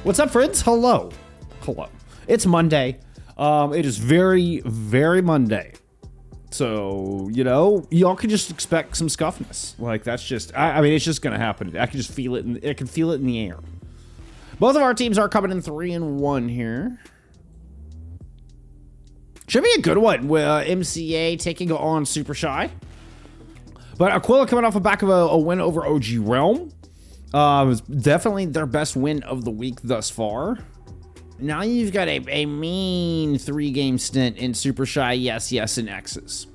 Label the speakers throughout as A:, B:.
A: What's up, friends? Hello. Hello. It's Monday. It is very, very Monday. So, you know, y'all can just expect some scuffness. Like, that's just, I mean, it's just going to happen. I can just feel it. I can feel it in the air. Both of our teams are coming in 3-1 here. Should be a good one with MCA taking on Supershy. But Aquila coming off the back of a win over OG Realm. It was definitely their best win of the week thus far. Now you've got a mean 3-game stint in Supershy, yes, and X's.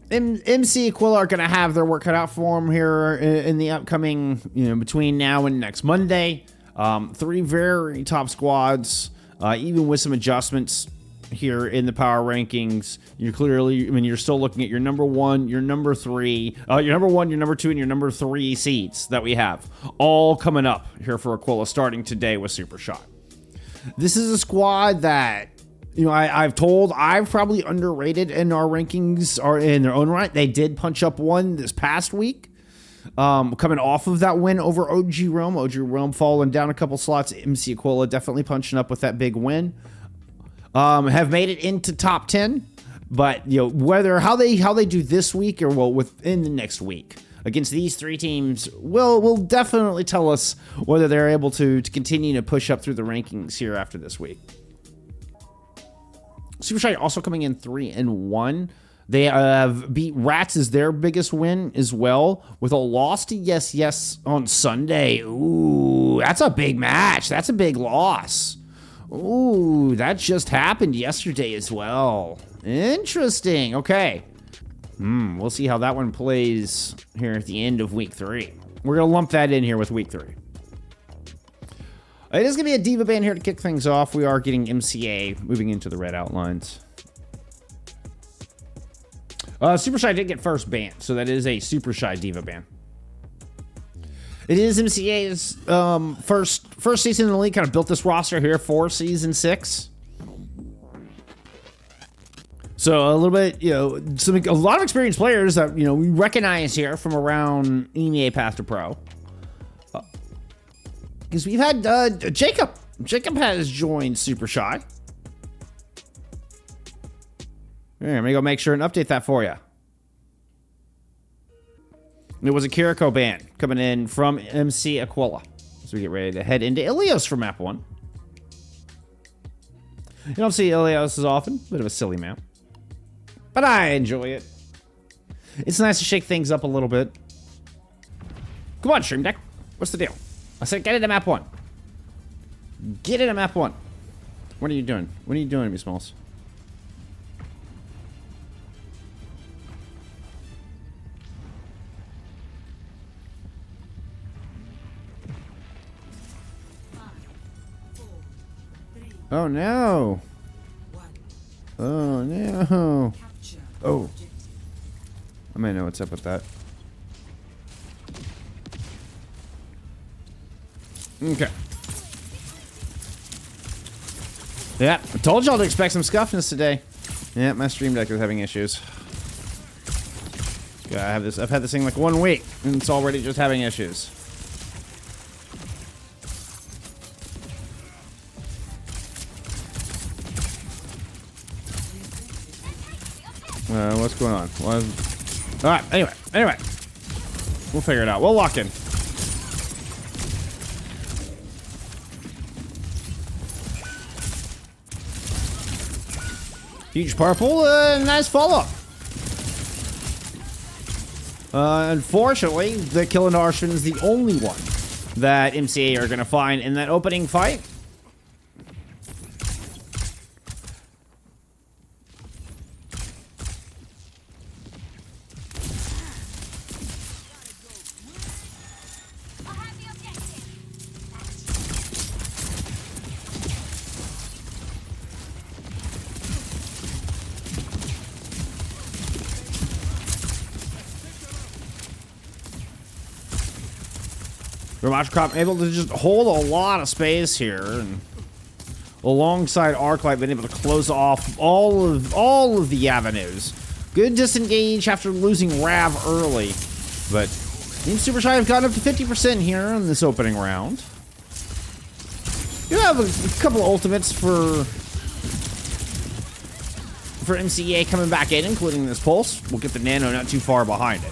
A: MC Aquila are going to have their work cut out for them here in the upcoming, between now and next Monday. 3 very top squads, even with some adjustments here in the power rankings. You're clearly, you're still looking at your number 1, your number 3, your number 1, your number 2, and your number 3 seeds that we have all coming up here for Aquila starting today with Supershy. This is a squad that, I've probably underrated in our rankings or in their own right. They did punch up one this past week, coming off of that win over OG Realm. OG Realm falling down a couple slots. MC Aquila definitely punching up with that big win. Have made it into top 10, but how they do this week or within the next week against these 3 teams will definitely tell us whether they're able to continue to push up through the rankings here after this week. Supershy also coming in 3-1. They have beat Rats as their biggest win as well, with a loss to Yes on Sunday. Ooh, that's a big match. That's a big loss. Ooh, that just happened yesterday as well. Interesting. Okay. We'll see how that one plays here at the end of week 3. We're going to lump that in here with week 3. It is going to be a Diva ban here to kick things off. We are getting MCA moving into the red outlines. Supershy did get first ban, so that is a Supershy Diva ban. It is MCA's first season in the league. Kind of built this roster here for season 6. So a little bit, a lot of experienced players that we recognize here from around EMEA Path to Pro. Because we've had Jacob. Jacob has joined Supershy. Here, let me go make sure and update that for you. It was a Kiriko ban coming in from MC Aquila. So we get ready to head into Ilios for map 1. You don't see Ilios as often. Bit of a silly map. But I enjoy it. It's nice to shake things up a little bit. Come on, Stream Deck. What's the deal? I said get into map 1. Get into map 1. What are you doing? What are you doing to me, Smalls? Oh no! Oh no! Oh. I might know what's up with that. Okay. Yeah, I told y'all to expect some scuffness today. Yeah, my stream deck is having issues. Yeah, I've had this thing like 1 week, and it's already just having issues. What's going on? Alright, anyway. We'll figure it out. We'll lock in. Huge purple, nice follow-up. Unfortunately, the Killinarshman is the only one that MCA are going to find in that opening fight. Crop able to just hold a lot of space here, and alongside Arclight been able to close off all of the avenues. Good disengage after losing Rav early, but Team Supershy have gotten up to 50% here in this opening round. You have a couple of ultimates for MCA coming back in, including this Pulse. We'll get the Nano not too far behind it.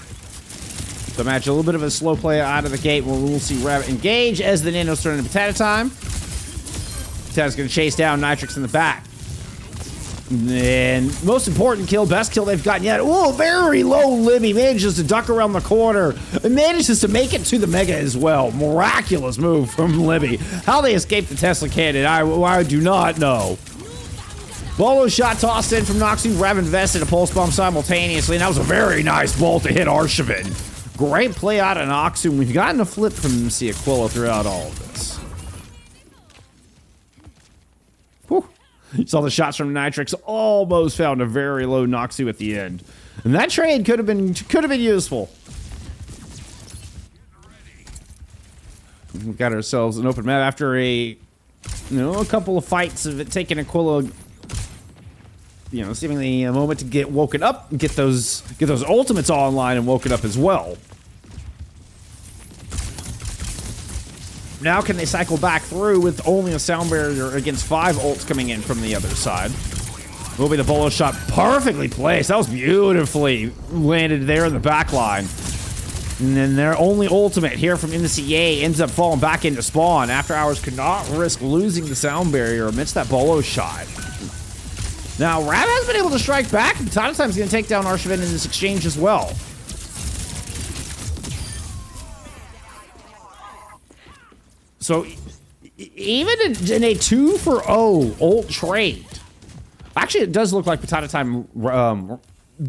A: The match, a little bit of a slow play out of the gate. We'll see Rabbit engage as the Nano's turning to Potato time. Potato's going to chase down Nitrix in the back. And most important kill, best kill they've gotten yet. Oh, very low Libby manages to duck around the corner and manages to make it to the Mega as well. Miraculous move from Libby. How they escaped the Tesla cannon, I do not know. Bolo shot tossed in from Noxu. Rav invested a pulse bomb simultaneously, and that was a very nice ball to hit Arshavin. Great play out of Noxu. We've gotten a flip from MC Aquila throughout all of this. Whew. You saw the shots from Nitrix almost found a very low Noxu at the end. And that trade could have been useful. We got ourselves an open map after a couple of fights of it taking Aquila, seemingly a moment to get woken up and get those ultimates online and woken up as well. Now can they cycle back through with only a sound barrier against 5 ults coming in from the other side? Will be the Bolo shot perfectly placed. That was beautifully landed there in the back line. And then their only ultimate here from MCA ends up falling back into spawn. After Hours could not risk losing the sound barrier amidst that Bolo shot. Now, Rav has been able to strike back, and Time's going to take down Arshavin in this exchange as well. So, even in a 2-for-0 ult trade, actually, it does look like Potato Time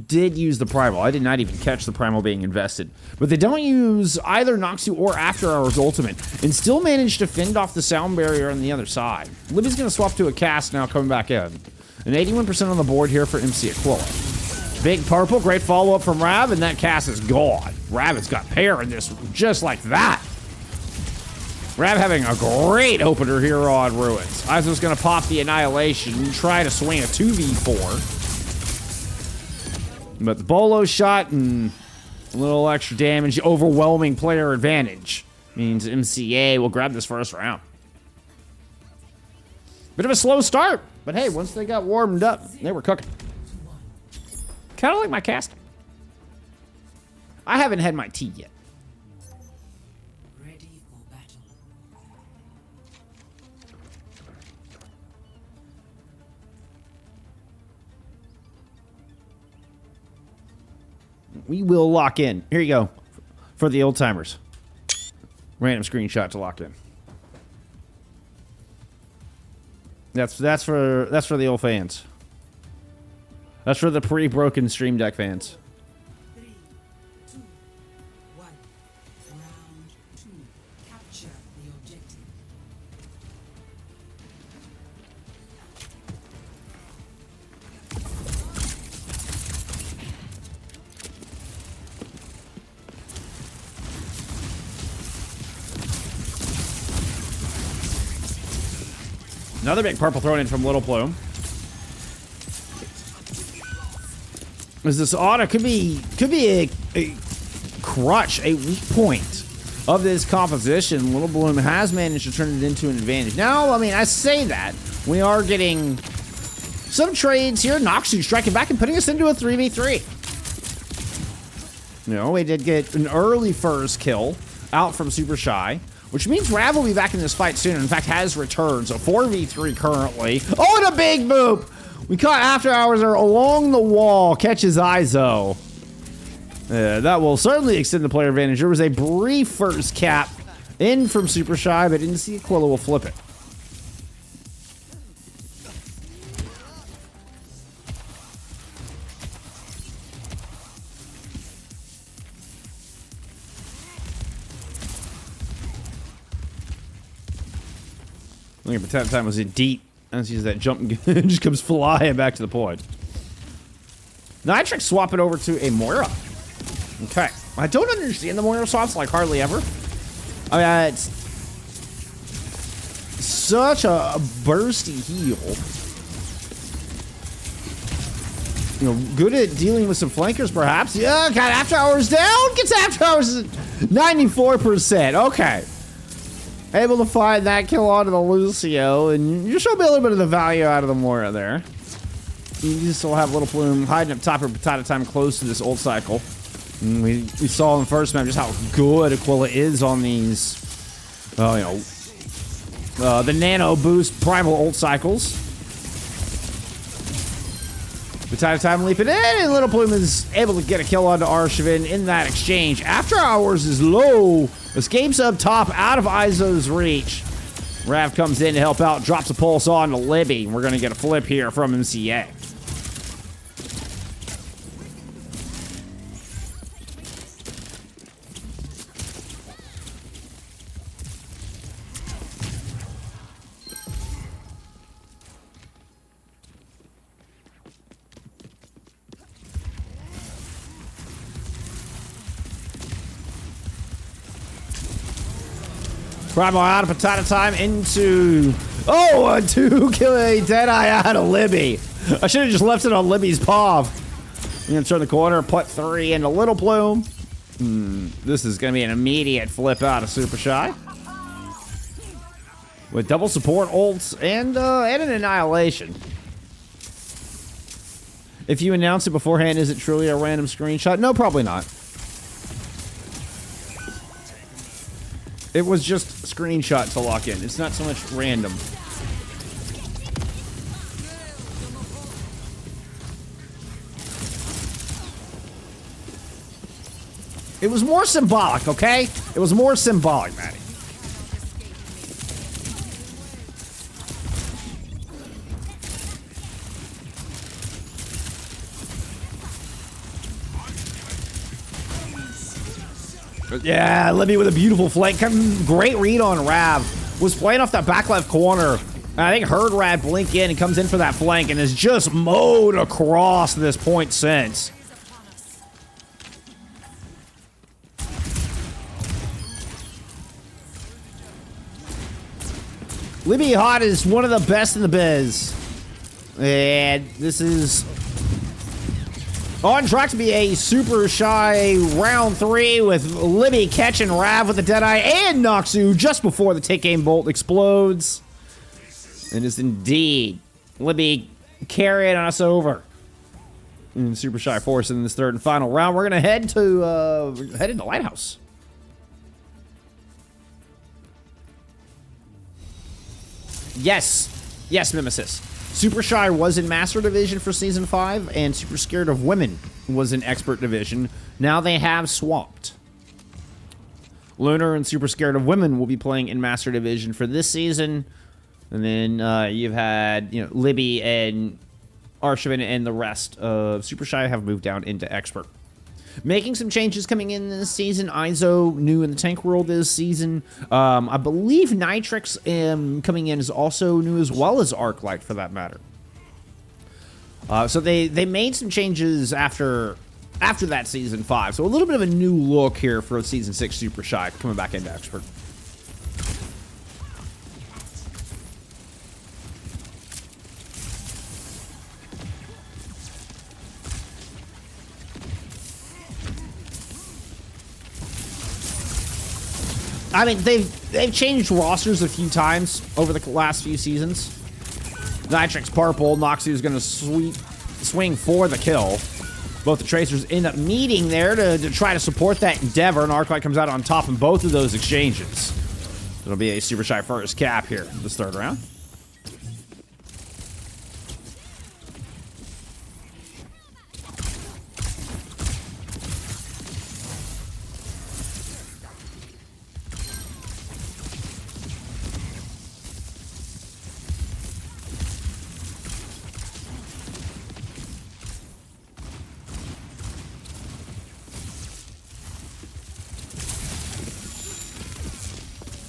A: did use the Primal. I did not even catch the Primal being invested. But they don't use either Noxu or After Hours ultimate, and still manage to fend off the sound barrier on the other side. Libby's going to swap to a cast now, coming back in. An 81% on the board here for MC Aquila. Big purple, great follow-up from Rav, and that cast is gone. Rav has got pair in this just like that. Rav having a great opener here on Ruins. Iso's going to pop the Annihilation and try to swing a 2v4. But the Bolo shot and a little extra damage, overwhelming player advantage, means MCA will grab this first round. Bit of a slow start, but hey, once they got warmed up, they were cooking. Kind of like my casting. I haven't had my tea yet.
B: Ready for battle.
A: We will lock in. Here you go. For the old timers. Random screenshot to lock in. That's for the old fans. That's for the pre-broken Stream Deck fans.
B: 3, 2, 1. Round 2. Capture the objective.
A: Another big purple thrown in from Little Plume. As this auto could be a crutch, a weak point of this composition. Little Bloom has managed to turn it into an advantage. Now, I mean, I say that we are getting some trades here. Noxu striking back and putting us into a 3v3. We did get an early first kill out from Supershy, which means Rav will be back in this fight soon. In fact, has returned. So 4v3 currently. Oh, and a big boop! We caught After Hours are along the wall. Catches Iso. That will certainly extend the player advantage. There was a brief first cap in from Supershy, but MC Aquila will flip it. Look at Potato Time was in deep. And sees that jump and just comes flying back to the point. Nitrix swap it over to a Moira. Okay. I don't understand the Moira swaps like hardly ever. I mean, it's such a bursty heal. Good at dealing with some flankers, perhaps. Yeah, got After Hours down. Gets After Hours at 94%. Okay. Able to find that kill onto the Lucio, and you show me a little bit of the value out of the Moira there. You still have Little Plume hiding up top of Potato Time close to this ult cycle. And we saw in the first map just how good Aquila is on these, the nano boost primal ult cycles. Potato Time leaping in, and Little Plume is able to get a kill onto Arshavin in that exchange. After Hours is low, escapes up top out of Izo's reach. Rav comes in to help out, drops a pulse on to Libby. We're going to get a flip here from MCA. Primal out of Potato Time into... Oh, a 2-kill Deadeye out of Libby. I should have just left it on Libby's paw. I'm going to turn the corner, put 3 into Little Plume. This is going to be an immediate flip out of Supershy. With double support ults and an Annihilation. If you announce it beforehand, is it truly a random screenshot? No, probably not. It was just screenshot to lock in. It's not so much random. It was more symbolic, okay? It was more symbolic, Maddie. Yeah, Libby with a beautiful flank. Great read on Rav. Was playing off that back left corner. And I think heard Rav blink in and comes in for that flank and is just mowed across this point since. Libby Hot is one of the best in the biz. And this is on track to be a super shy round 3 with Libby catching Rav with the Deadeye and Noxu just before the take aim bolt explodes. It is indeed Libby carrying us over. And Super Shy Force in this third and final round. We're gonna head into Lighthouse. Yes, Mimesis. Super Shy was in Master Division for Season 5, and Super Scared of Women was in Expert Division. Now they have swapped. Lunar and Super Scared of Women will be playing in Master Division for this season. And then you've had, Libby and Arshavin and the rest of Super Shy have moved down into Expert. Making some changes coming in this season. Izo new in the tank world this season. I believe Nitrix coming in is also new, as well as Arclight for that matter. So they made some changes after that Season 5. So a little bit of a new look here for Season 6 Super Shy coming back into Expert. I mean, they've changed rosters a few times over the last few seasons. Nitrix purple, Noxu's gonna swing for the kill. Both the Tracers end up meeting there to try to support that endeavor, and Arclight comes out on top in both of those exchanges. It'll be a Super Shy first cap here this third round.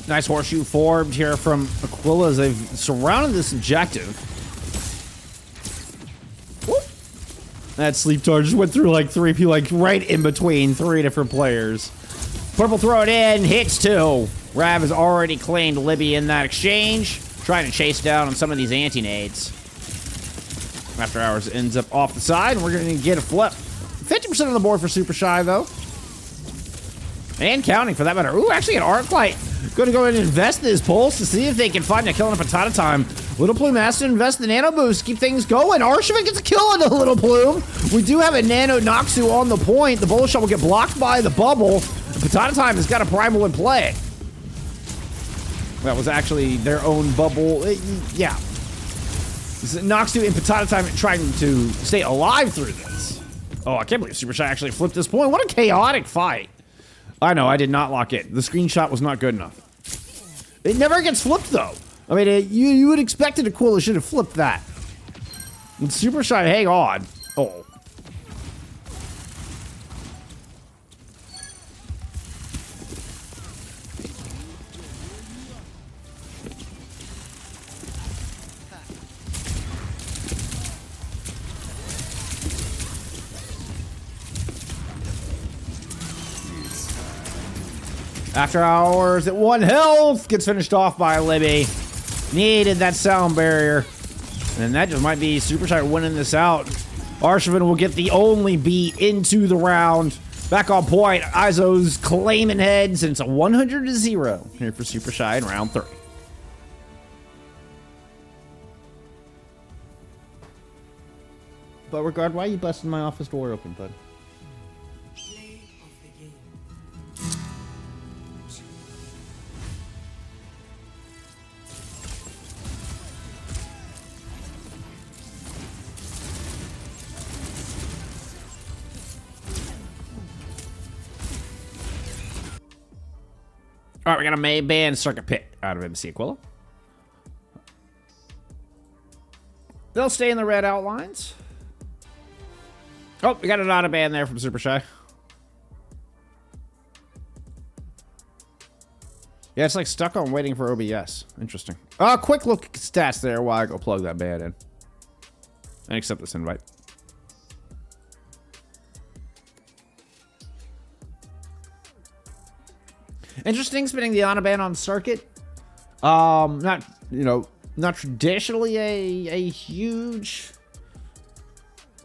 A: Nice horseshoe formed here from Aquila as they've surrounded this objective. Whoop. That sleep charge just went through like 3 people, like right in between 3 different players. Purple throw it in, hits 2. Rav has already claimed Libby in that exchange, trying to chase down on some of these anti-nades. After Hours ends up off the side, and we're going to get a flip. 50% of the board for Super Shy, though. And counting, for that matter. Ooh, actually an arc light. Gonna go ahead and invest this pulse to see if they can find a kill in a Patata time. Little Plume has to invest the nano boost, keep things going. Arshavin gets a kill on the Little Plume. We do have a nano Noxu on the point. The bullet shot will get blocked by the bubble. The Patata time has got a primal in play. That was actually their own bubble. Yeah. Noxu in Patata time trying to stay alive through this. Oh, I can't believe Supershy actually flipped this point. What a chaotic fight. I know, I did not lock it. The screenshot was not good enough. It never gets flipped, though. I mean, you would expect it Aquila should have flipped that. And Supershy, hang on. Oh. After hours at 1 health, gets finished off by Libby. Needed that sound barrier. And that just might be Supershy winning this out. Arshavin will get the only beat into the round. Back on point, Izo's claiming heads, and it's a 100-0 here for Supershy in round 3. But regard, why are you busting my office door open, bud?
B: Play of the game.
A: All right, we got a main band circuit pit out of MC Aquila. They'll stay in the red outlines. Oh, we got an auto ban there from Supershy. Yeah, it's like stuck on waiting for OBS. Interesting. Quick look at stats there while I go plug that ban in. And accept this invite. Interesting spinning the auto ban on circuit. Not traditionally a huge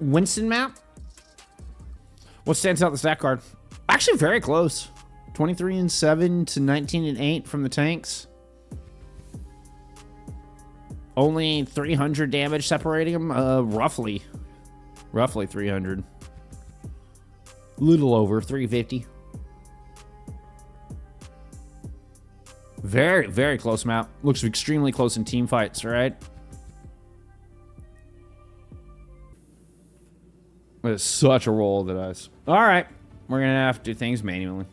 A: Winston map. What stands out the stat card? Actually very close. 23-7 to 19-8 from the tanks. Only 300 damage separating them. Roughly 300. Little over 350. Very, very close map. Looks extremely close in team fights, right? It's such a roll of the dice. All right, we're gonna have to do things manually.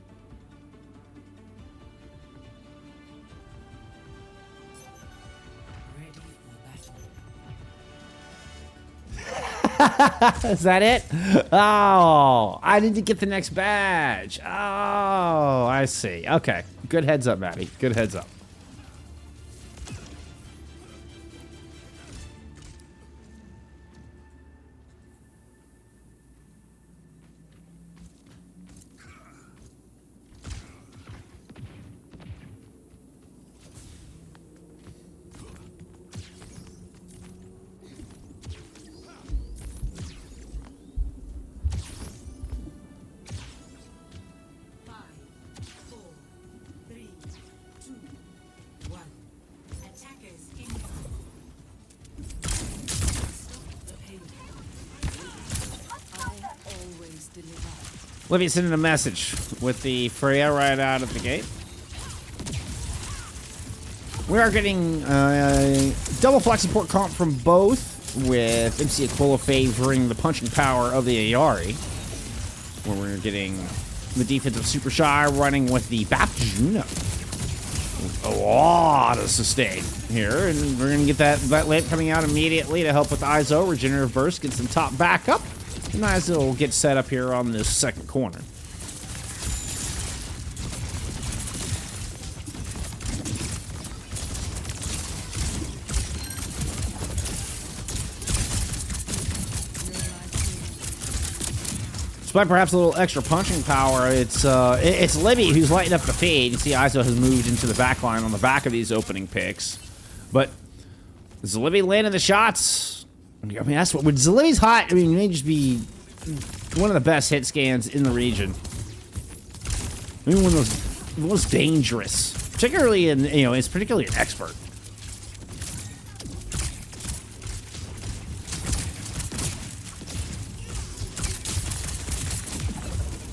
B: Ready for battle.
A: Is that it? Oh, I need to get the next badge. Oh, I see. Okay, good heads up, Maddie. Good heads up. Libby sending a message with the Freya right out of the gate. We are getting double flex support comp from both, with MC Aquila favoring the punching power of the Ayari, where we're getting the defense of Supershy running with the Bap Juno. A lot of sustain here, and we're going to get that lamp coming out immediately to help with the Izo. Regenerative Burst gets them top back up. And Izo will get set up here on this second corner. Despite perhaps a little extra punching power, it's Libby who's lighting up the feed. You see Izo has moved into the back line on the back of these opening picks. But is Libby landing the shots? I mean, that's what, when Libby's hot, I mean, it may just be one of the best hit scans in the region. Maybe one of those most dangerous, particularly in, you know, it's particularly an expert.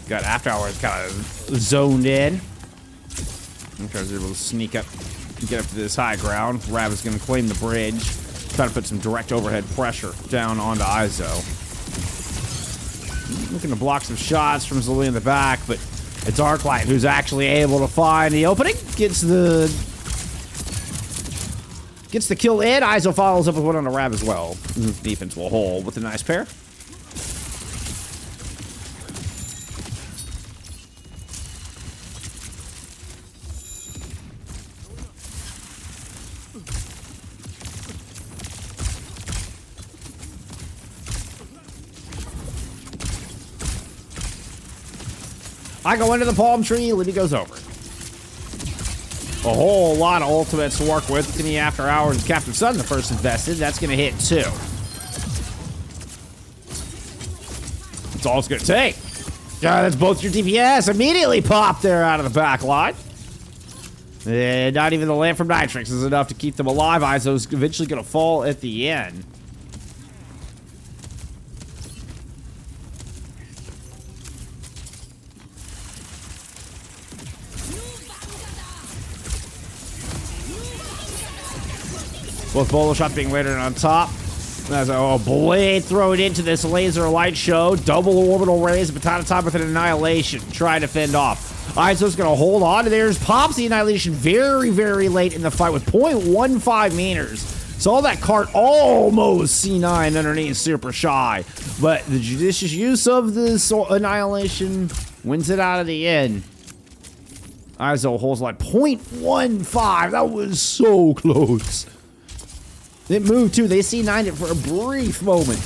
A: Got After Hours kind of zoned in. I'm trying to be able to sneak up, get up to this high ground. Rav is going to claim the bridge, try to put some direct overhead pressure down onto Izo. Looking to block some shots from Zilli in the back, but it's Arclight who's actually able to find the opening. Gets the kill in. Izo follows up with one on the Rav as well. Defense will hold with a nice pair. I go into the palm tree, Libby goes over. A whole lot of ultimates to work with in the After Hours. Captain Sun, the first invested. That's going to hit 2. That's all it's going to take. Yeah, that's both your DPS. Immediately pop there out of the back line. And not even the lamp from Nitrix is enough to keep them alive. Izo's eventually going to fall at the end. Both bolo shots being weighted on top. There's a blade thrown into this laser light show. Double orbital raise, baton top with an annihilation. Trying to fend off. Izo's going to hold on. There's pops the annihilation very, very late in the fight with 0.15 meters. Saw that cart almost C9 underneath Supershy. But the judicious use of this annihilation wins it out of the end. Izo holds like 0.15. That was so close. It moved too. They C9'd it for a brief moment.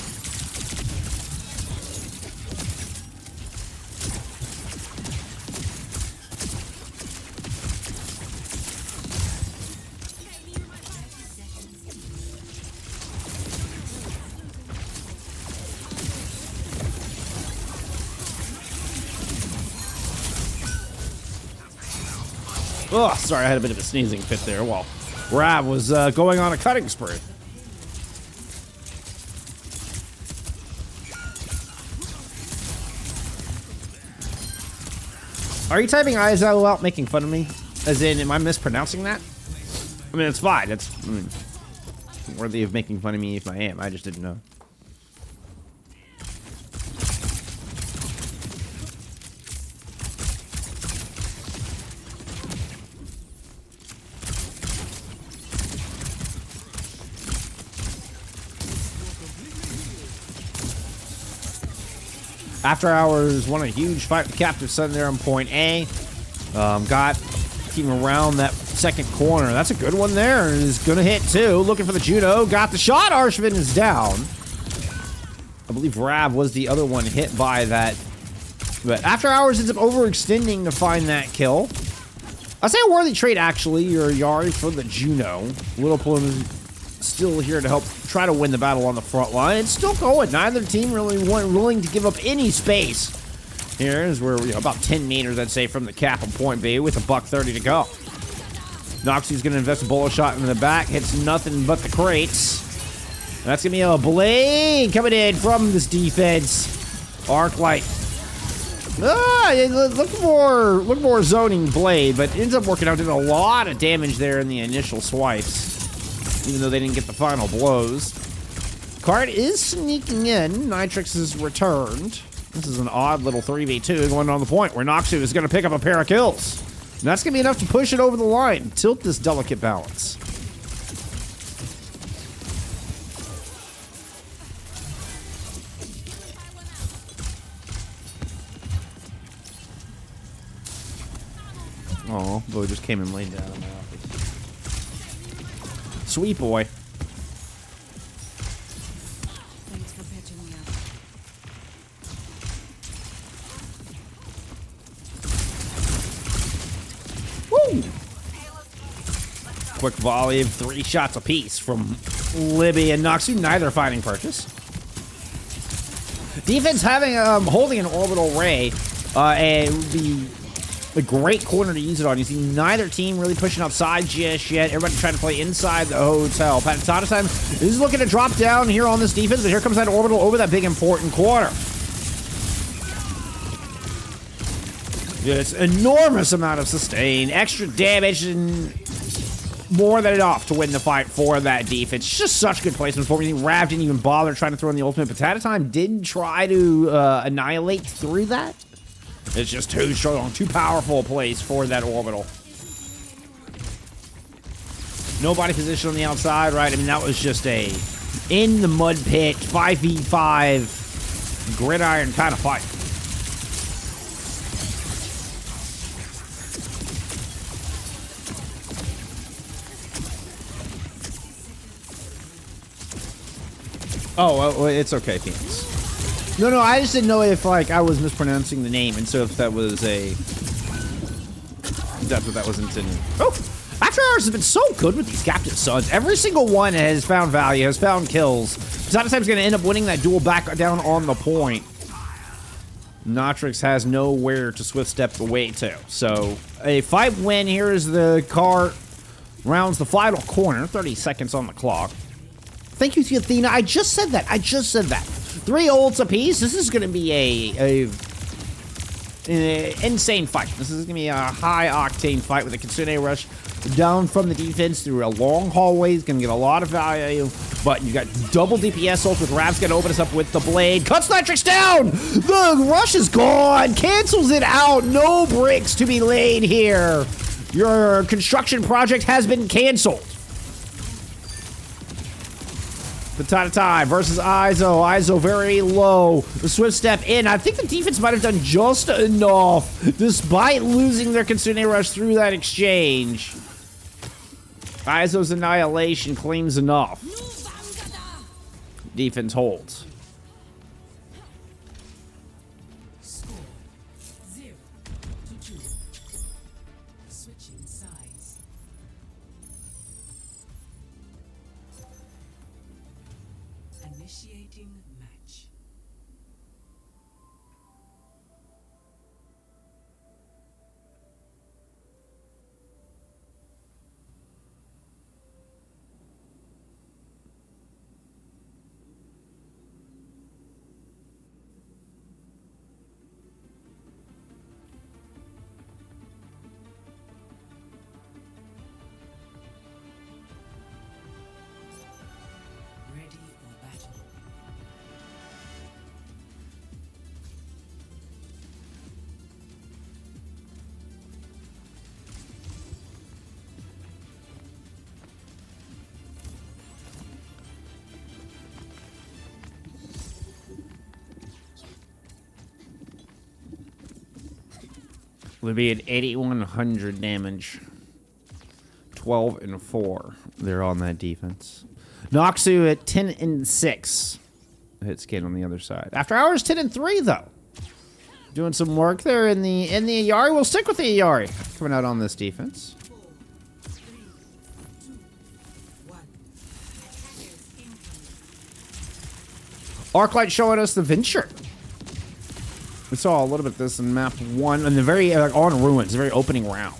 A: Oh, sorry, I had a bit of a sneezing fit there while Rav was going on a cutting spree. Are you typing Izo out making fun of me? As in, am I mispronouncing that? I mean, it's fine. It's worthy of making fun of me if I am. I just didn't know. After Hours won a huge fight with Captive Sun there on point A. Got team around that second corner. That's a good one there. Is going to hit 2. Looking for the Judo. Got the shot. Arshvin is down. I believe Rav was the other one hit by that. But After Hours ends up overextending to find that kill. I'd say a worthy trade, actually. Your Yari for the Juno. Little Plume is still here to help try to win the battle on the front line. It's still going. Neither team really weren't willing to give up any space. Here is where we're about 10 meters, I'd say, from the cap on point B with a $130 to go. Noxie's going to invest a bolo shot in the back. Hits nothing but the crates. That's going to be a blade coming in from this defense. Arclight. Look more zoning blade, but ends up working out. Did a lot of damage there in the initial swipes, even though they didn't get the final blows. Card is sneaking in. Nitrix is returned. This is an odd little 3v2 going on the point where Noxu is going to pick up a pair of kills. And that's going to be enough to push it over the line, tilt this delicate balance. Oh, boy just came and laid down in my office. Sweet boy.
C: Thanks for patching me up.
A: Woo! Quick volley of 3 shots apiece from Libby and Noxu, neither finding purchase. Defense having holding an orbital ray and the a great corner to use it on. You see neither team really pushing outside just yet. Everybody trying to play inside the hotel. Time is looking to drop down here on this defense, but here comes that orbital over that big important corner. It's enormous amount of sustain, extra damage, and more than enough to win the fight for that defense. Just such good placement for me. Rav didn't even bother trying to throw in the ultimate, but Time did try to annihilate through that. It's just too strong, too powerful a place for that orbital. Nobody positioned on the outside, right? I mean, that was just a in the mud pit, 5v5 gridiron kind of fight. Oh, well, it's okay, Phoenix. No, I just didn't know if, like, I was mispronouncing the name, and so if that was a... That's what that was intended. Oh! After Hours has been so good with these Captain Sons. Every single one has found value, has found kills. Time's going to end up winning that duel back down on the point. Notrix has nowhere to swift step away to. So, a 5 win. Here is the car. Rounds the final corner. 30 seconds on the clock. Thank you to Athena. I just said that. 3 ults apiece. This is going to be a insane fight. This is going to be a high-octane fight with a Kitsune Rush down from the defense through a long hallway. He's going to get a lot of value, but you got double DPS ult with Rav's going to open us up with the blade. Cuts Nitrix down! The Rush is gone! Cancels it out! No bricks to be laid here! Your construction project has been canceled. The Time versus Izo. Izo very low. The swift step in. I think the defense might have done just enough, despite losing their Kitsune Rush through that exchange. Izo's annihilation claims enough. Defense holds.
B: Score 0-2. Switching sides. Initiating match. Ready for battle.
A: Would be at 8,100 damage. 12 and 4. They're on that defense. Noxu at 10 and 6. Hit scan on the other side. After Hours 10 and 3 though. Doing some work there in the Ayari. We'll stick with the Ayari. Coming out on this defense.
B: 4, 3, 2, 1.
A: Arclight showing us the Venture. We saw a little bit of this in map 1 and the very on Ruins, the very opening round.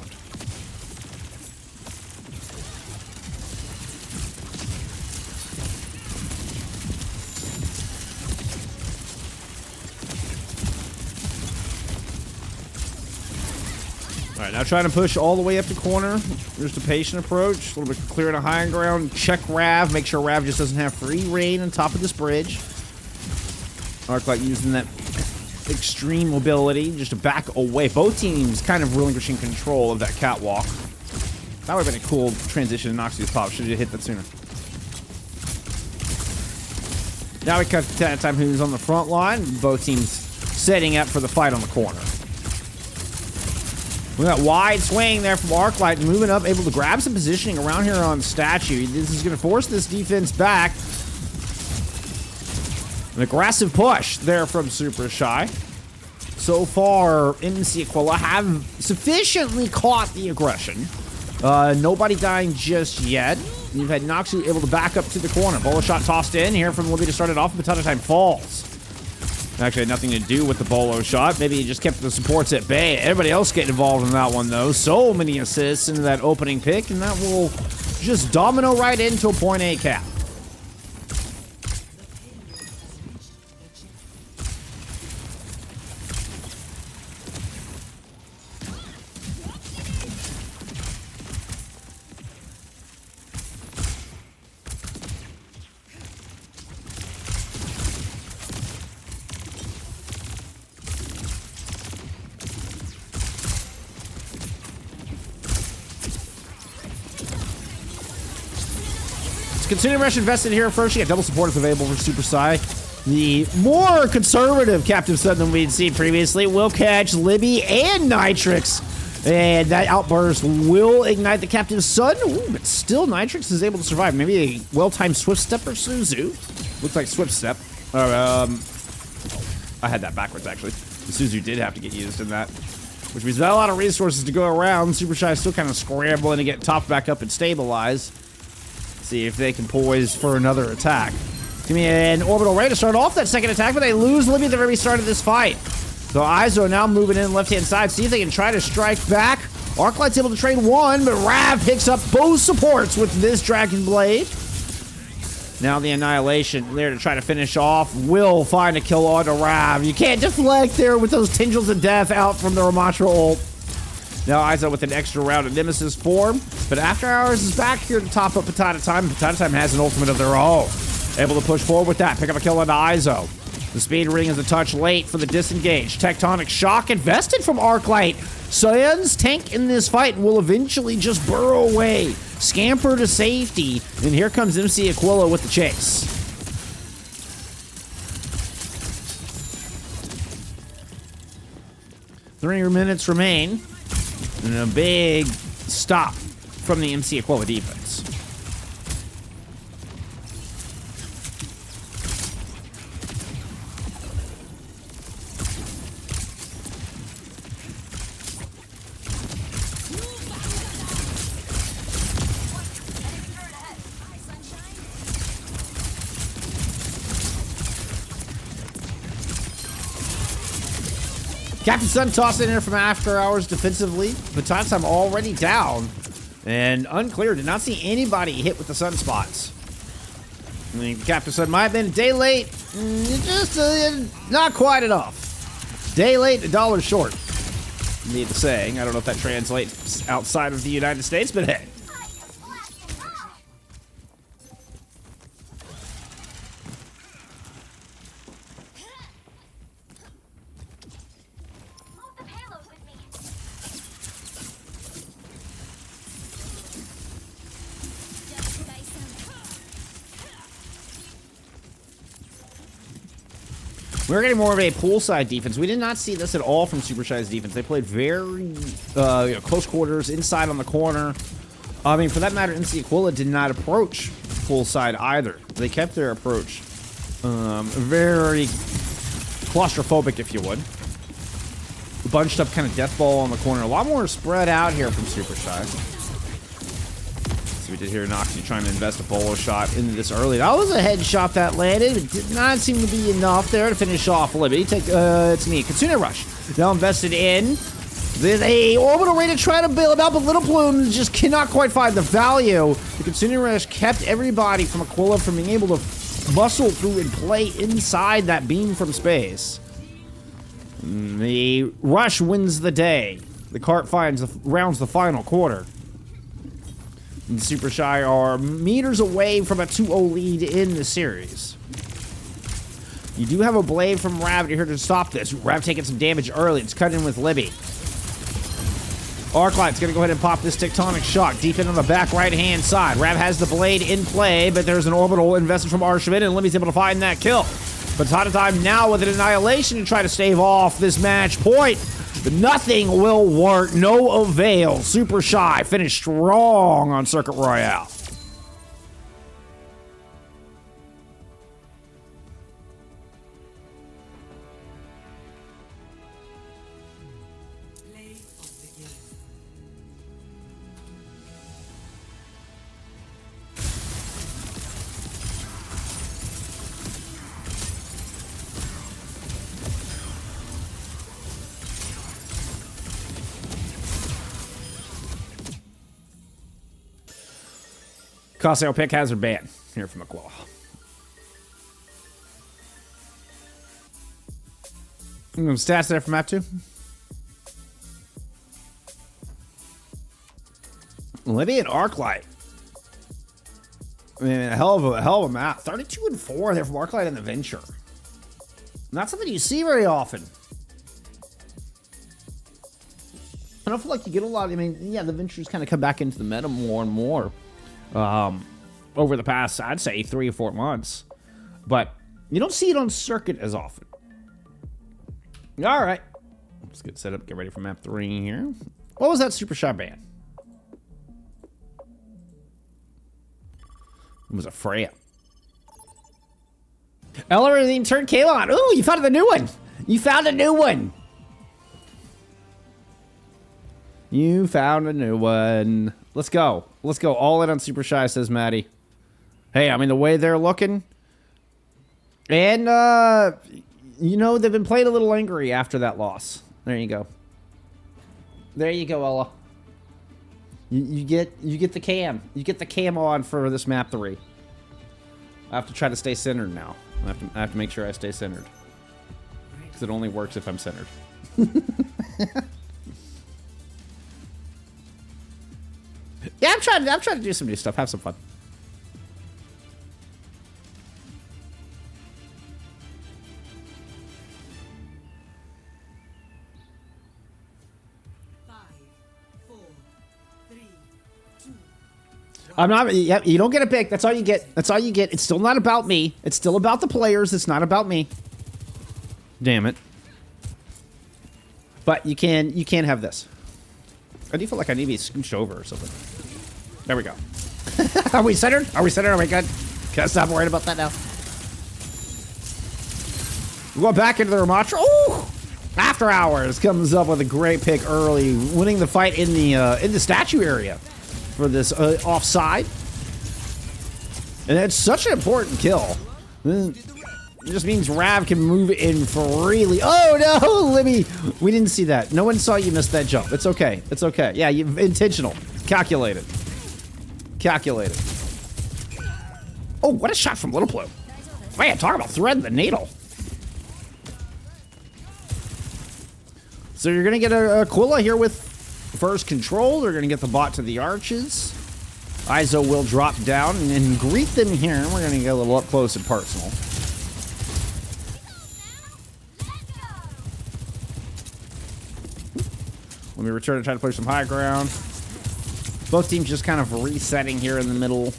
A: All right, now trying to push all the way up the corner. There's the patient approach, a little bit clearing a high ground. Check Rav, make sure Rav just doesn't have free reign on top of this bridge. Arclight using that extreme mobility just to back away. Both teams kind of relinquishing control of that catwalk. That would have been a cool transition to Noxu's pop. Should have hit that sooner. Now we cut to Time, who's on the front line. Both teams setting up for the fight on the corner. We got wide swing there from Arclight, moving up, able to grab some positioning around here on Statue. This is going to force this defense back. An aggressive push there from Supershy. So far, MC Aquila have sufficiently caught the aggression. Nobody dying just yet. You've had Noxu able to back up to the corner. Bullet shot tossed in here from Libby to start it off, but Time falls. Actually had nothing to do with the bolo shot. Maybe he just kept the supports at bay. Everybody else getting involved in that one, though. So many assists into that opening pick, and that will just domino right into a point 8 cap. Continuing rush invested here first. You got double support is available for Supershy. The more conservative Captive Sun than we'd seen previously will catch Libby and Nitrix. And that outburst will ignite the Captive Sun. Ooh, but still Nitrix is able to survive. Maybe a well-timed Swift Step or Suzu. Looks like Swift Step. I had that backwards, actually. The Suzu did have to get used in that. Which means not a lot of resources to go around. Supershy is still kind of scrambling to get topped back up and stabilize. See if they can poise for another attack. Give me an orbital ray to start off that second attack, but they lose Libby at the very start of this fight. So Iso now moving in left-hand side. See if they can try to strike back. Arclight's able to trade one, but Rav picks up both supports with this Dragon Blade. Now the Annihilation there to try to finish off. Will find a kill onto Rav. You can't deflect there with those Tendrils of Death out from the Ramatra ult. Now Iso with an extra round of Nemesis form. But After Hours is back here to top up Potato Time. Potato Time has an ultimate of their own. Able to push forward with that. Pick up a kill onto Iso. The speed ring is a touch late for the disengage. Tectonic Shock invested from Arclight. Cyan's tank in this fight will eventually just burrow away. Scamper to safety. And here comes MC Aquila with the chase. Three minutes remain. And a big stop from the MC Aquila defense. Captain Sun tossing in here from After Hours defensively. Potato Time already down. And unclear. Did not see anybody hit with the sunspots. I mean, Captain Sun might have been a day late. Just not quite enough. Day late, $1 short. Need to say. I don't know if that translates outside of the United States, but hey. We're getting more of a poolside defense. We did not see this at all from Supershy's defense. They played very close quarters, inside on the corner. I mean, for that matter, MC Aquila did not approach poolside either. They kept their approach very claustrophobic, if you would. Bunched up kind of death ball on the corner. A lot more spread out here from Supershy. We did hear Noxy trying to invest a bolo shot into this early. That was a headshot that landed. It did not seem to be enough there to finish off Libby. It's me, Kitsune Rush. Now invested in. There's a orbital ray to try to bail him out, but Little Plume just cannot quite find the value. The Kitsune Rush kept everybody from Aquila from being able to muscle through and play inside that beam from space. The Rush wins the day. The cart rounds the final quarter. And Supershy are meters away from a 2-0 lead in the series. You do have a blade from Rav here to stop this. Rav taking some damage early. It's cut in with Libby. Arclight's going to go ahead and pop this Tectonic Shock deep in on the back right-hand side. Rav has the blade in play, but there's an orbital invested from Arshvin, and Libby's able to find that kill. Potato Time now with an Annihilation to try to stave off this match point. But nothing will work. No avail. Supershy finished strong on Circuit Royale.
B: Play of the game.
A: Colosseo pick hazard ban here from Aquila. Stats there from map 2. Libby and Arclight. I mean, a hell of a map. 32 and 4 there from Arclight and the Venture. Not something you see very often. I don't feel like you get a lot. I mean, yeah, the Venture's kind of come back into the meta more and more over the past, I'd say, 3 or 4 months. But you don't see it on circuit as often. All right. Let's get set up, get ready for map 3 here. What was that Supershy ban? It was a Freya. Ellery turned Kalon. Ooh, you found a new one. You found a new one. You found a new one. Let's go. Let's go all in on Supershy, says Maddie. Hey, I mean, the way they're looking. And, you know, they've been playing a little angry after that loss. There you go. There you go, Ella. You get the cam. You get the cam on for this map 3. I have to try to stay centered now. I have to make sure I stay centered. Because it only works if I'm centered. Yeah, I'm trying to do some new stuff. Have some fun. I'm not. Yep, you don't get a pick. That's all you get. That's all you get. It's still not about me. It's still about the players. It's not about me. Damn it. But you can have this. I do feel like I need to be scooched over or something. There we go. Are we centered? Are we centered? Are we good? Can I stop worrying about that now? We're going back into the Ramatra. Ooh! After Hours comes up with a great pick early, winning the fight in the statue area for this offside. And it's such an important kill. It just means Rav can move in freely. Oh no, Libby! We didn't see that. No one saw you miss that jump. It's okay. It's okay. Yeah, you intentional. Calculated. Calculated. Oh, what a shot from Little Blue. Man, talk about threading the needle. So you're going to get a Aquila here with first control. They're going to get the bot to the arches. Iso will drop down and greet them here. We're going to get a little up close and personal. Let me return and try to push some high ground. Both teams just kind of resetting here in the middle.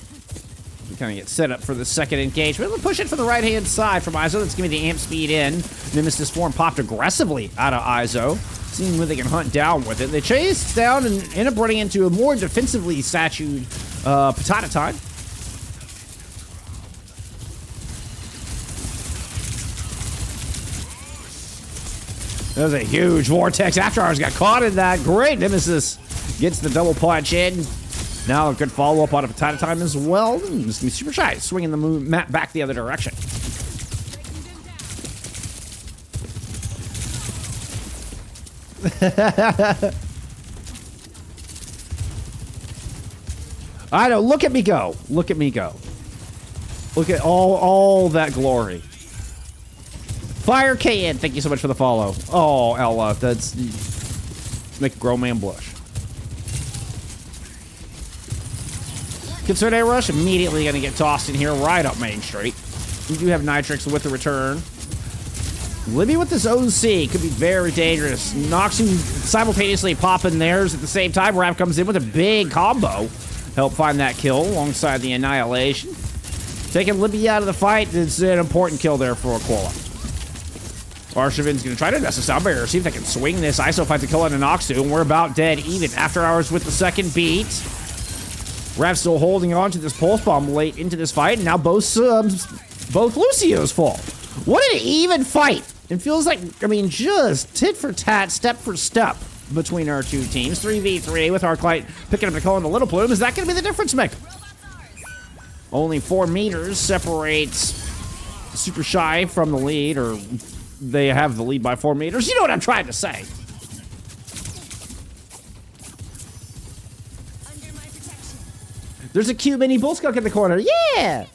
A: We kind of get set up for the second engagement. We'll push it for the right-hand side from Iso. That's going to be the amp speed in. Nemesis form popped aggressively out of Iso. Seeing where they can hunt down with it. They chase down and end up running into a more defensively statued Patata time. That was a huge vortex. After Hours got caught in that. Great. Nemesis gets the double punch in. Now a good follow-up on a Patata time as well. It's going to be Supershy swinging the map back the other direction. I know. Look at me go. Look at me go. Look at all that glory. Fire KN, thank you so much for the follow. Oh, Ella, that's make a grown man blush. Concerned A Rush immediately going to get tossed in here right up Main Street. We do have Nitrix with the return. Libby with this OC could be very dangerous. Noxu simultaneously popping theirs at the same time. Rav comes in with a big combo. Help find that kill alongside the Annihilation. Taking Libby out of the fight. It's an important kill there for Aquila. Arshavin's going to try to nest a sound barrier, see if they can swing this. Iso finds a kill on Noxu, and we're about dead even. After Hours with the second beat. Rav still holding on to this pulse bomb late into this fight, and now both Lucios fall. What an even fight! It feels like, I mean, just tit for tat, step for step between our two teams. 3v3 with Arclight picking up the call on the Little Plume. Is that going to be the difference, Mick? Only 4 meters separates Supershy from the lead, or they have the lead by 4 meters. You know what I'm trying to say. There's a cute mini bull skunk in the corner. Yeah!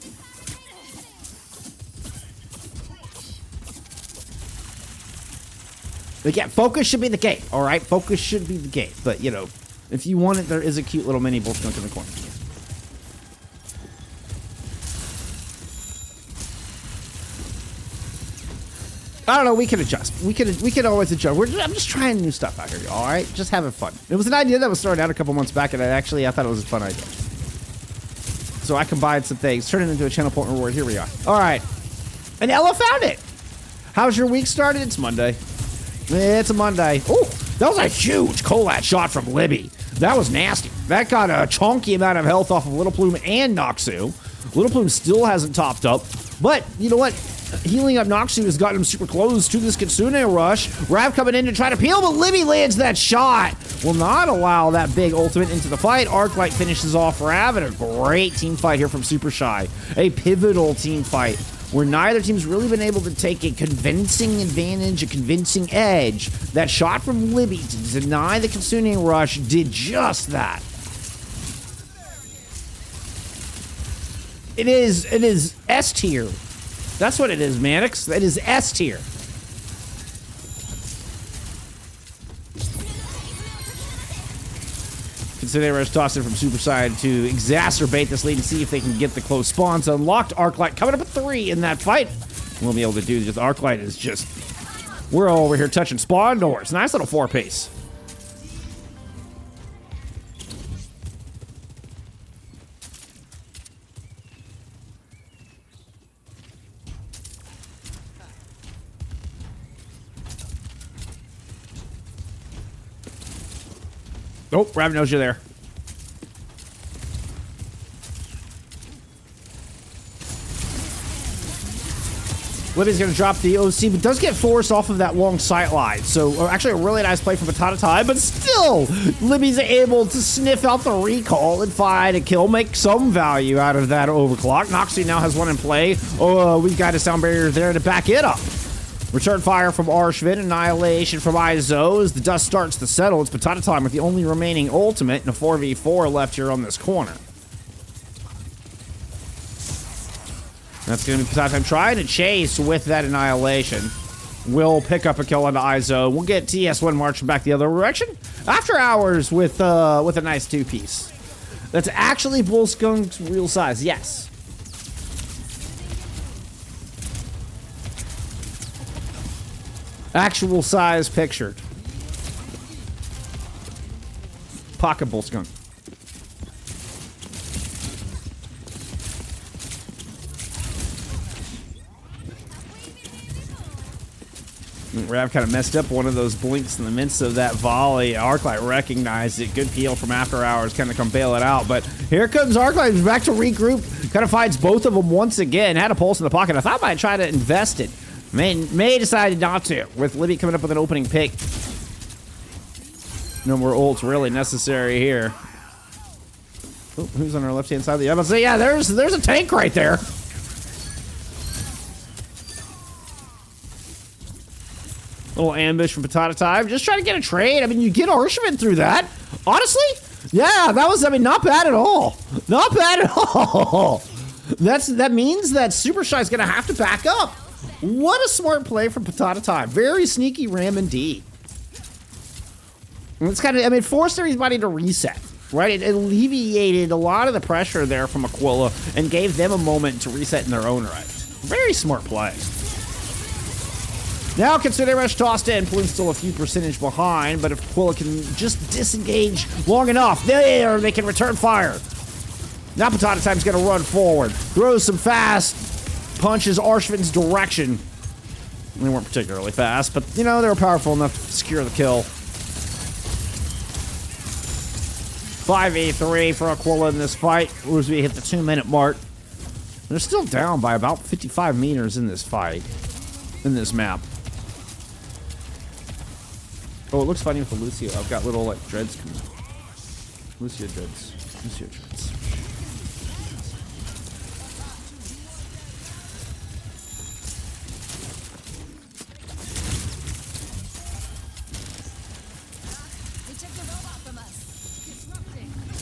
A: Again, focus should be the game, all right? Focus should be the game. But, you know, if you want it, there is a cute little mini bull skunk in the corner. I don't know. We can adjust. We can always adjust. I'm just trying new stuff out here, all right? Just having fun. It was an idea that was started out a couple months back, and I thought it was a fun idea. So I combined some things, turned it into a channel point reward. Here we are. All right. And Ella found it. How's your week started? It's Monday. It's a Monday. Oh, that was a huge collat shot from Libby. That was nasty. That got a chunky amount of health off of Little Plume and Noxu. Little Plume still hasn't topped up, but you know what? Healing up Noxu has gotten him super close to this Kitsune rush. Rav coming in to try to peel, but Libby lands that shot. Will not allow that big ultimate into the fight. Arclight finishes off Rav, and a great team fight here from Supershy. A pivotal team fight where neither team's really been able to take a convincing advantage, a convincing edge. That shot from Libby to deny the Kitsune rush did just that. It is S tier. That's what it is, Mannix. That is S tier. Kitsune rush tossed in from Superside to exacerbate this lead and see if they can get the close spawns unlocked. Arclight coming up at 3 in that fight. We'll be able to do just Arclight is just, we're over here touching spawn doors. Nice little 4-piece. Oh, Rav knows you're there. Libby's going to drop the OC, but does get forced off of that long sight line. So, actually, a really nice play from Batata Time, but still, Libby's able to sniff out the recall and find a kill, make some value out of that overclock. Noxie now has one in play. Oh, we've got a sound barrier there to back it up. Return fire from Arshvin, annihilation from Izo as the dust starts to settle. It's Potato Time with the only remaining ultimate and a 4v4 left here on this corner. That's going to be Potato Time trying to chase with that annihilation. Will pick up a kill onto Izo. We'll get TS1 marching back the other direction. After hours with a nice 2-piece. That's actually Bull Skunk's real size, yes. Actual size pictured. Pocket Bull Skunk. Rav kind of messed up one of those blinks in the midst of that volley. Arclight recognized it. Good peel from After Hours, kind of come bail it out. But here comes Arclight, back to regroup. Kind of finds both of them once again. Had a pulse in the pocket. I thought I might try to invest it. May decided not to, with Libby coming up with an opening pick. No more ults really necessary here. Oh, who's on our left-hand side of the... I was say, yeah, there's a tank right there. Little ambush from Potato Time. Just trying to get a trade. I mean, you get Arshvin through that. Honestly, yeah, that was, I mean, not bad at all. Not bad at all. That means that Supershy is going to have to back up. What a smart play from Potato Time. Very sneaky ram indeed. And it's kind of, I mean, forced everybody to reset, right? It alleviated a lot of the pressure there from Aquila and gave them a moment to reset in their own right. Very smart play. Now Kitsune Rush tossed in. Plume's still a few percentage behind, but if Aquila can just disengage long enough, there they can return fire. Now Potato Time's going to run forward. Throws some fast punches Arshvin's direction. They weren't particularly fast, but, you know, they were powerful enough to secure the kill. 5v3 for Aquila in this fight as we hit the 2-minute mark. They're still down by about 55 meters in this fight, in this map. Oh, it looks funny with the Lucio. I've got little, like, dreads coming. Lucio dreads. Lucio dreads.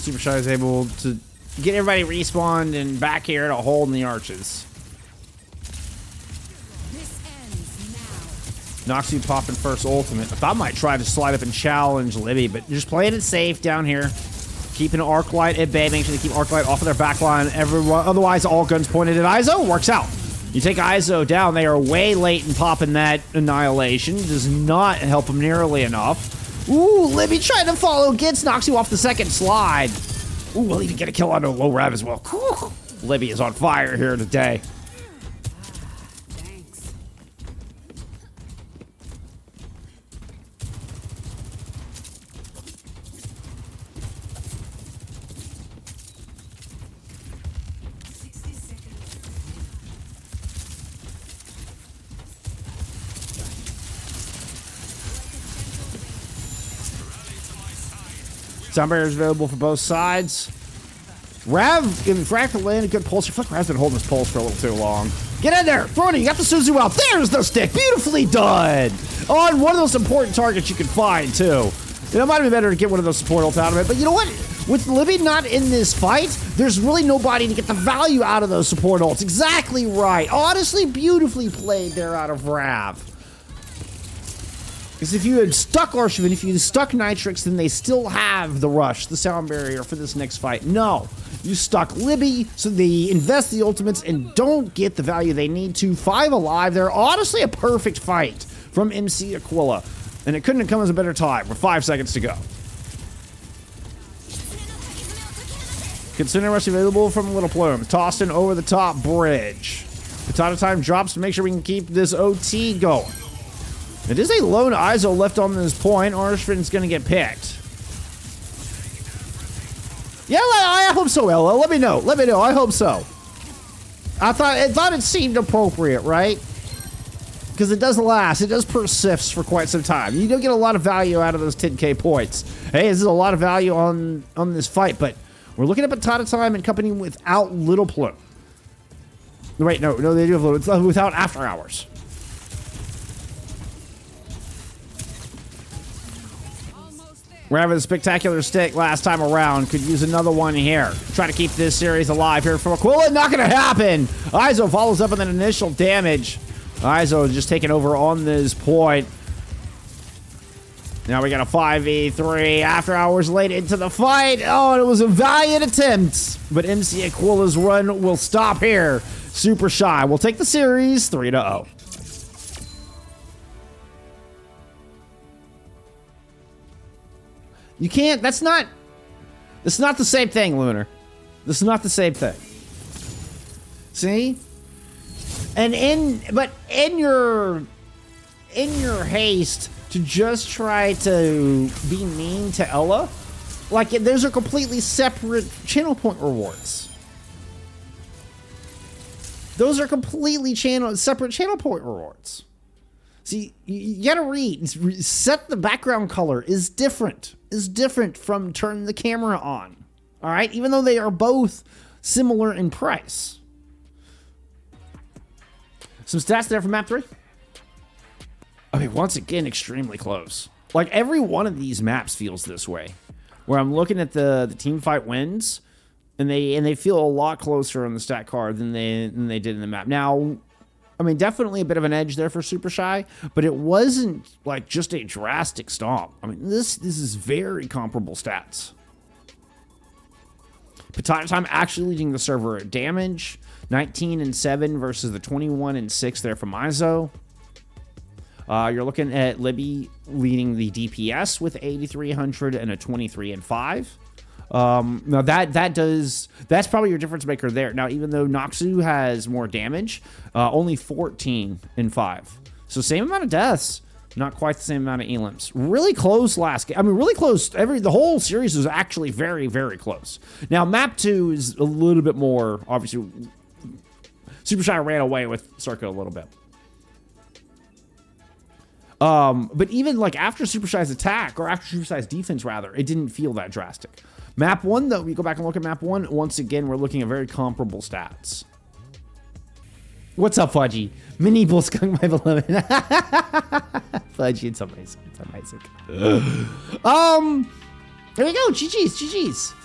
A: Supershy is able to get everybody respawned and back here to hold in the arches.
C: This ends now.
A: Noxie popping first ultimate. I thought I might try to slide up and challenge Libby, but just playing it safe down here. Keeping Arclight at bay, making sure they keep Arclight off of their backline. Otherwise, all guns pointed at ISO. Works out. You take ISO down, they are way late in popping that Annihilation. Does not help them nearly enough. Ooh, Libby trying to follow. Gets Noxie off the second slide. Ooh, we'll even get a kill on a low rev as well. Whew. Libby is on fire here today.
C: Thanks.
A: Sound barriers available for both sides. Rav, in fact, landed a good pulse. I feel like Rav's been holding his pulse for a little too long. Get in there! Brony, you got the Suzu out. There's the stick. Beautifully done! On one of those important targets you can find, too. It might be better to get one of those support ults out of it, but you know what? With Libby not in this fight, there's really nobody to get the value out of those support ults. Exactly right. Honestly, beautifully played there out of Rav. Because if you had stuck Archivin, if you had stuck Nitrix, then they still have the rush, the sound barrier for this next fight. No, you stuck Libby, so they invest the ultimates and don't get the value they need to. 5 alive. They're honestly a perfect fight from MC Aquila. And it couldn't have come as a better time with 5 seconds to go. Kitsune Rush available from Little Plume. Tossed in over the top bridge. Potato time drops to make sure we can keep this OT going. It is a lone ISO left on this point. Archvin's going to get picked. Yeah, I hope so, Ella. Let me know. Let me know. I hope so. I thought it seemed appropriate, right? Because it does last. It does persist for quite some time. You don't get a lot of value out of those 10k points. Hey, this is a lot of value on this fight, but we're looking at Potato Time and company without Little Plume. Wait, no, they do have Little. It's without After Hours. We're having a spectacular stick last time around. Could use another one here. Try to keep this series alive here for Aquila. Not going to happen. ISO follows up with an initial damage. ISO just taking over on this point. Now we got a 5v3 After Hours late into the fight. Oh, and it was a valiant attempt. But MC Aquila's run will stop here. Supershy will take the series 3-0. You can't, that's not the same thing, Lunar. This is not the same thing. See? And in your haste to just try to be mean to Ella, like those are completely separate channel point rewards. Those are completely separate channel point rewards. See, you gotta read. Set the background color is different. Is different from turn the camera on. All right, even though they are both similar in price. Some stats there for map 3. I mean, once again, extremely close. Like every one of these maps feels this way, where I'm looking at the team fight wins, and they feel a lot closer on the stat card than they did in the map. Now, I mean, definitely a bit of an edge there for Supershy, but it wasn't like just a drastic stomp. I mean, this is very comparable stats. Potato Time actually leading the server at damage, 19-7 versus the 21-6 there from ISO. You're looking at Libby leading the DPS with 8,300 and a 23-5. Now that's probably your difference maker there. Now, even though Noxu has more damage, only 14-5. So same amount of deaths, not quite the same amount of elims. Really close last game. I mean, really close. The whole series was actually very, very close. Now, map 2 is a little bit more, obviously, Supershy ran away with Circa a little bit. But even like after Supershy's attack, or after Supershy's defense rather, it didn't feel that drastic. Map 1, though, we go back and look at map 1. Once again, we're looking at very comparable stats. What's up, Fudgy? Mini Bull Skunk, my beloved. Fudgy, it's amazing. It's amazing. There we go. GG's.